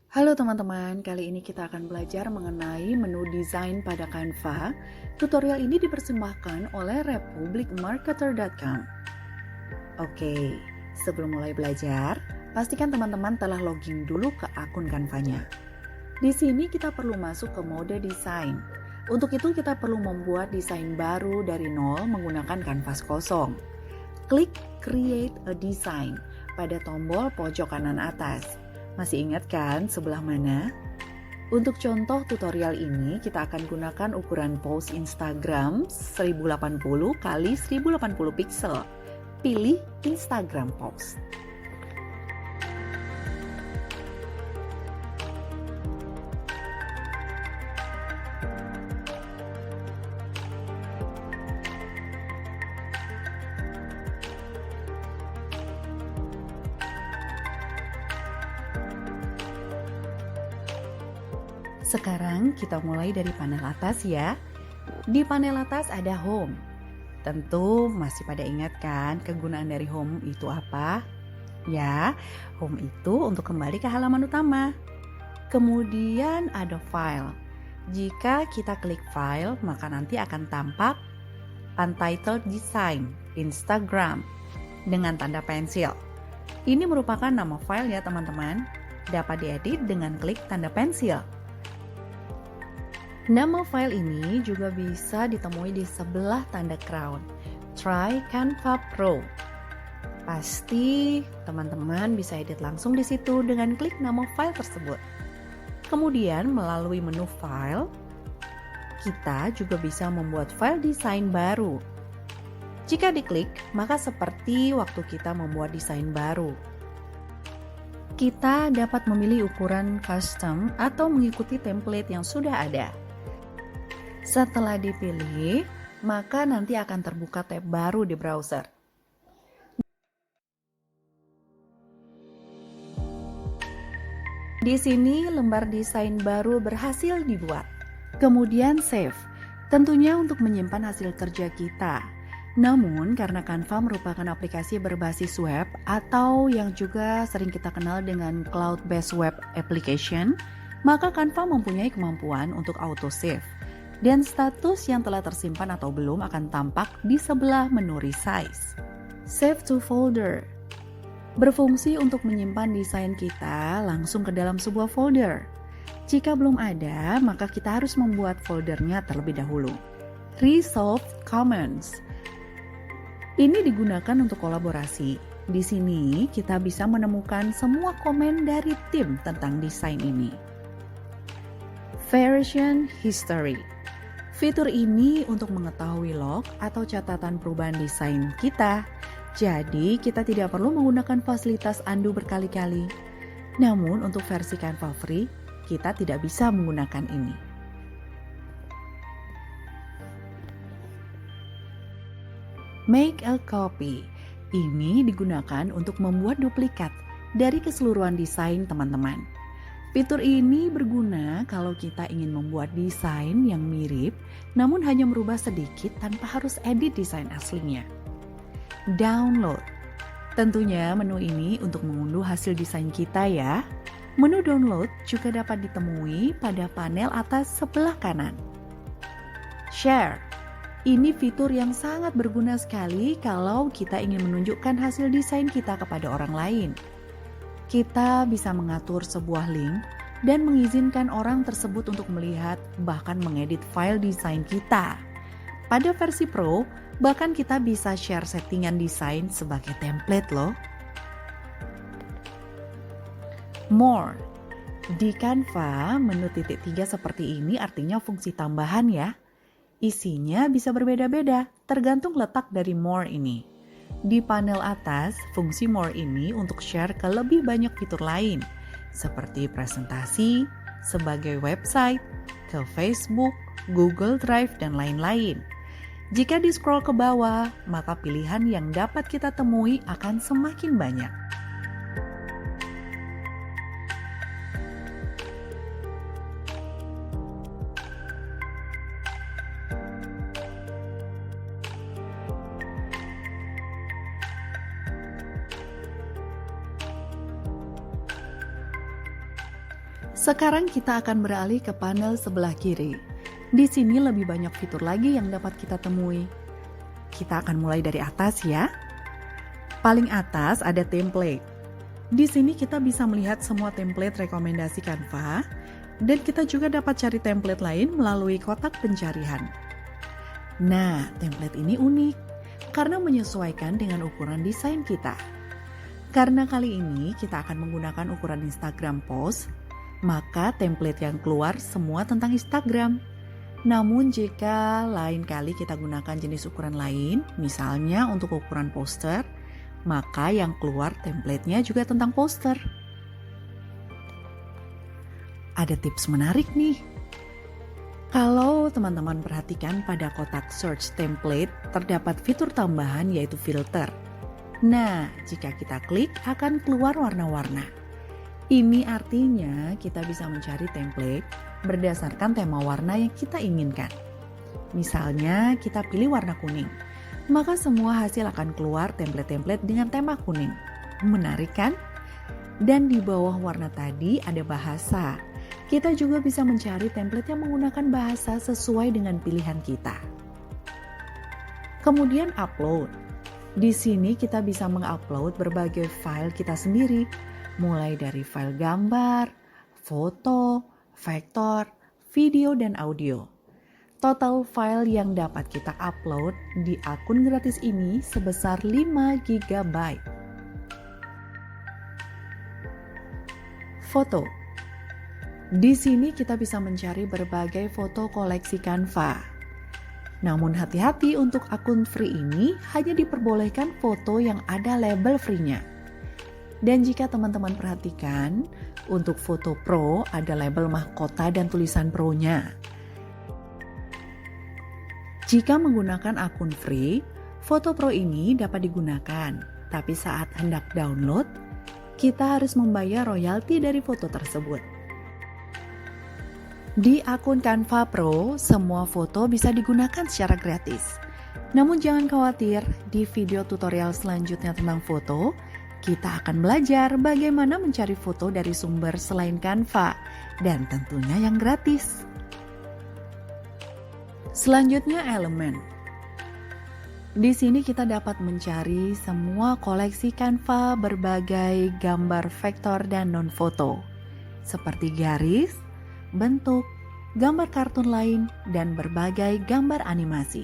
Halo teman-teman, kali ini kita akan belajar mengenai menu desain pada Canva. Tutorial ini dipersembahkan oleh republicmarketer.com. Oke, sebelum mulai belajar, pastikan teman-teman telah login dulu ke akun Canva-nya. Di sini kita perlu masuk ke mode desain. Untuk itu kita perlu membuat desain baru dari nol menggunakan kanvas kosong. Klik Create a Design pada tombol pojok kanan atas. Masih ingat kan sebelah mana? Untuk contoh tutorial ini kita akan gunakan ukuran post Instagram 1080 x 1080 pixel. Pilih Instagram post. Sekarang kita mulai dari panel atas ya. Di panel atas ada home. Tentu masih pada ingat kan kegunaan dari home itu apa? Ya, home itu untuk kembali ke halaman utama. Kemudian ada file. Jika kita klik file, maka nanti akan tampak Untitled Design Instagram dengan tanda pensil. Ini merupakan nama file ya teman-teman. Dapat diedit dengan klik tanda pensil. Nama file ini juga bisa ditemui di sebelah tanda crown. Try Canva Pro. Pasti teman-teman bisa edit langsung di situ dengan klik nama file tersebut. Kemudian melalui menu file, kita juga bisa membuat file desain baru. Jika diklik, maka seperti waktu kita membuat desain baru. Kita dapat memilih ukuran custom atau mengikuti template yang sudah ada. Setelah dipilih, maka nanti akan terbuka tab baru di browser. Di sini lembar desain baru berhasil dibuat. Kemudian save, tentunya untuk menyimpan hasil kerja kita. Namun karena Canva merupakan aplikasi berbasis web atau yang juga sering kita kenal dengan cloud-based web application, maka Canva mempunyai kemampuan untuk auto-save. Dan status yang telah tersimpan atau belum akan tampak di sebelah menu resize. Save to folder berfungsi untuk menyimpan desain kita langsung ke dalam sebuah folder. Jika belum ada, maka kita harus membuat foldernya terlebih dahulu. Resolve comments ini digunakan untuk kolaborasi. Di sini kita bisa menemukan semua komen dari tim tentang desain ini. Version history. Fitur ini untuk mengetahui log atau catatan perubahan desain kita. Jadi kita tidak perlu menggunakan fasilitas undo berkali-kali. Namun untuk versi Canva Free, kita tidak bisa menggunakan ini. Make a copy. Ini digunakan untuk membuat duplikat dari keseluruhan desain teman-teman. Fitur ini berguna kalau kita ingin membuat desain yang mirip, namun hanya merubah sedikit tanpa harus edit desain aslinya. Download. Tentunya menu ini untuk mengunduh hasil desain kita ya. Menu download juga dapat ditemui pada panel atas sebelah kanan. Share. Ini fitur yang sangat berguna sekali kalau kita ingin menunjukkan hasil desain kita kepada orang lain. Kita bisa mengatur sebuah link dan mengizinkan orang tersebut untuk melihat bahkan mengedit file desain kita. Pada versi Pro, bahkan kita bisa share settingan desain sebagai template loh. More. Di Canva, menu titik 3 seperti ini artinya fungsi tambahan ya. Isinya bisa berbeda-beda, tergantung letak dari more ini. Di panel atas, fungsi more ini untuk share ke lebih banyak fitur lain, seperti presentasi, sebagai website, ke Facebook, Google Drive, dan lain-lain. Jika di-scroll ke bawah, maka pilihan yang dapat kita temui akan semakin banyak. Sekarang kita akan beralih ke panel sebelah kiri. Di sini lebih banyak fitur lagi yang dapat kita temui. Kita akan mulai dari atas ya. Paling atas ada template. Di sini kita bisa melihat semua template rekomendasi Canva, dan kita juga dapat cari template lain melalui kotak pencarian. Nah, template ini unik karena menyesuaikan dengan ukuran desain kita. Karena kali ini kita akan menggunakan ukuran Instagram post, maka template yang keluar semua tentang Instagram. Namun jika lain kali kita gunakan jenis ukuran lain, misalnya untuk ukuran poster, maka yang keluar template-nya juga tentang poster. Ada tips menarik nih. Kalau teman-teman perhatikan pada kotak search template, terdapat fitur tambahan yaitu filter. Nah, jika kita klik akan keluar warna-warna. Ini artinya kita bisa mencari template berdasarkan tema warna yang kita inginkan. Misalnya kita pilih warna kuning, maka semua hasil akan keluar template-template dengan tema kuning. Menarik kan? Dan di bawah warna tadi ada bahasa. Kita juga bisa mencari template yang menggunakan bahasa sesuai dengan pilihan kita. Kemudian upload. Di sini kita bisa mengupload berbagai file kita sendiri, mulai dari file gambar, foto, vektor, video, dan audio. Total file yang dapat kita upload di akun gratis ini sebesar 5 GB. Foto. Di sini kita bisa mencari berbagai foto koleksi Canva. Namun hati-hati, untuk akun free ini hanya diperbolehkan foto yang ada label free-nya. Dan jika teman-teman perhatikan, untuk foto pro ada label mahkota dan tulisan pro-nya. Jika menggunakan akun free, foto pro ini dapat digunakan, tapi saat hendak download, kita harus membayar royalti dari foto tersebut. Di akun Canva Pro, semua foto bisa digunakan secara gratis. Namun jangan khawatir, di video tutorial selanjutnya tentang foto, kita akan belajar bagaimana mencari foto dari sumber selain Canva, dan tentunya yang gratis. Selanjutnya elemen. Di sini kita dapat mencari semua koleksi Canva berbagai gambar vektor dan non-foto, seperti garis, bentuk, gambar kartun lain, dan berbagai gambar animasi.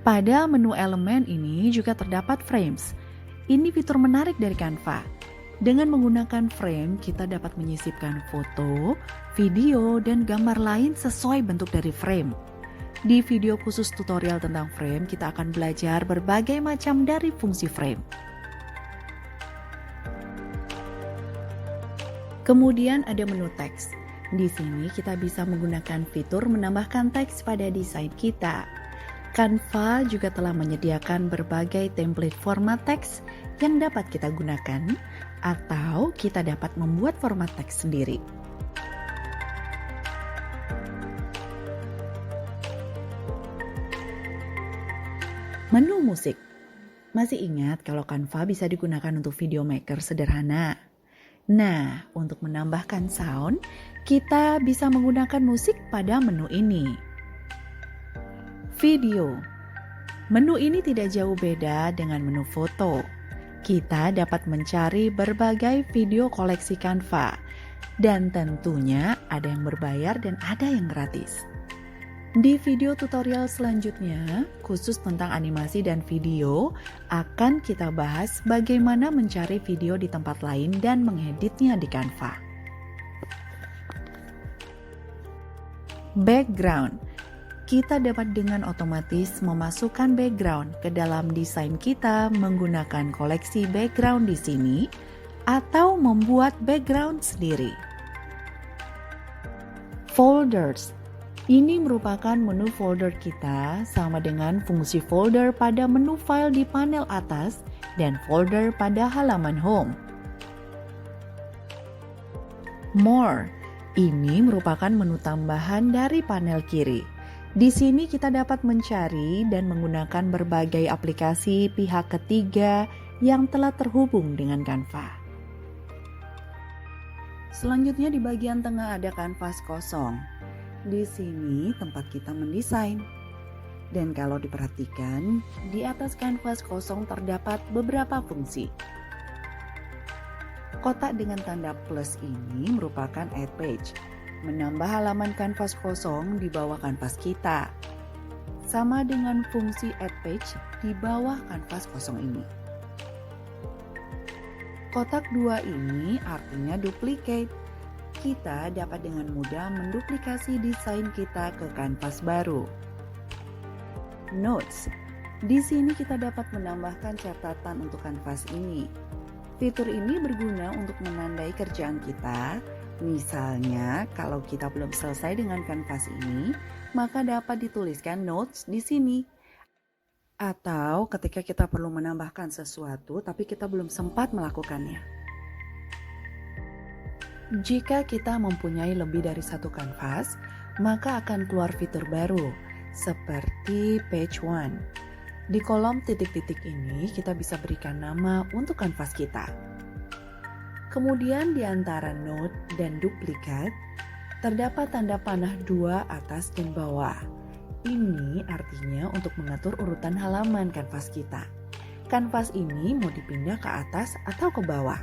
Pada menu elemen ini juga terdapat frames. Ini fitur menarik dari Canva. Dengan menggunakan frame, kita dapat menyisipkan foto, video, dan gambar lain sesuai bentuk dari frame. Di video khusus tutorial tentang frame, kita akan belajar berbagai macam dari fungsi frame. Kemudian ada menu teks. Di sini kita bisa menggunakan fitur menambahkan teks pada desain kita. Canva juga telah menyediakan berbagai template format teks yang dapat kita gunakan, atau kita dapat membuat format teks sendiri. Menu musik. Masih ingat kalau Canva bisa digunakan untuk video maker sederhana? Nah, untuk menambahkan sound, kita bisa menggunakan musik pada menu ini. Video. Menu ini tidak jauh beda dengan menu foto. Kita dapat mencari berbagai video koleksi Canva, dan tentunya ada yang berbayar dan ada yang gratis. Di video tutorial selanjutnya, khusus tentang animasi dan video, akan kita bahas bagaimana mencari video di tempat lain dan mengeditnya di Canva. Background. Kita dapat dengan otomatis memasukkan background ke dalam desain kita menggunakan koleksi background di sini, atau membuat background sendiri. Folders. Ini merupakan menu folder kita, sama dengan fungsi folder pada menu file di panel atas dan folder pada halaman home. More. Ini merupakan menu tambahan dari panel kiri. Di sini kita dapat mencari dan menggunakan berbagai aplikasi pihak ketiga yang telah terhubung dengan Canva. Selanjutnya di bagian tengah ada kanvas kosong. Di sini tempat kita mendesain. Dan kalau diperhatikan, di atas kanvas kosong terdapat beberapa fungsi. Kotak dengan tanda plus ini merupakan add page, menambah halaman kanvas kosong di bawah kanvas kita. Sama dengan fungsi add page di bawah kanvas kosong ini. Kotak dua ini artinya duplicate. Kita dapat dengan mudah menduplikasi desain kita ke kanvas baru. Notes. Di sini kita dapat menambahkan catatan untuk kanvas ini. Fitur ini berguna untuk menandai kerjaan kita. Misalnya, kalau kita belum selesai dengan kanvas ini, maka dapat dituliskan notes di sini. Atau ketika kita perlu menambahkan sesuatu tapi kita belum sempat melakukannya. Jika kita mempunyai lebih dari satu kanvas, maka akan keluar fitur baru seperti page 1. Di kolom titik-titik ini kita bisa berikan nama untuk kanvas kita. Kemudian di antara note dan duplikat terdapat tanda panah 2 atas dan bawah. Ini artinya untuk mengatur urutan halaman kanvas kita. Kanvas ini mau dipindah ke atas atau ke bawah.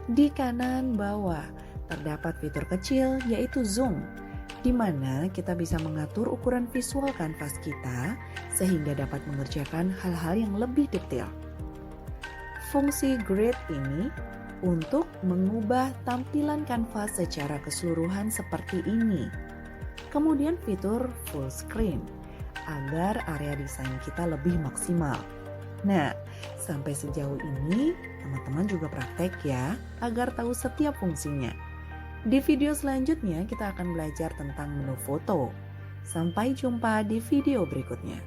Di kanan bawah terdapat fitur kecil yaitu zoom, di mana kita bisa mengatur ukuran visual kanvas kita sehingga dapat mengerjakan hal-hal yang lebih detail. Fungsi grid ini untuk mengubah tampilan kanvas secara keseluruhan seperti ini. Kemudian fitur full screen agar area desain kita lebih maksimal. Nah, sampai sejauh ini teman-teman juga praktek ya agar tahu setiap fungsinya. Di video selanjutnya kita akan belajar tentang menu foto. Sampai jumpa di video berikutnya.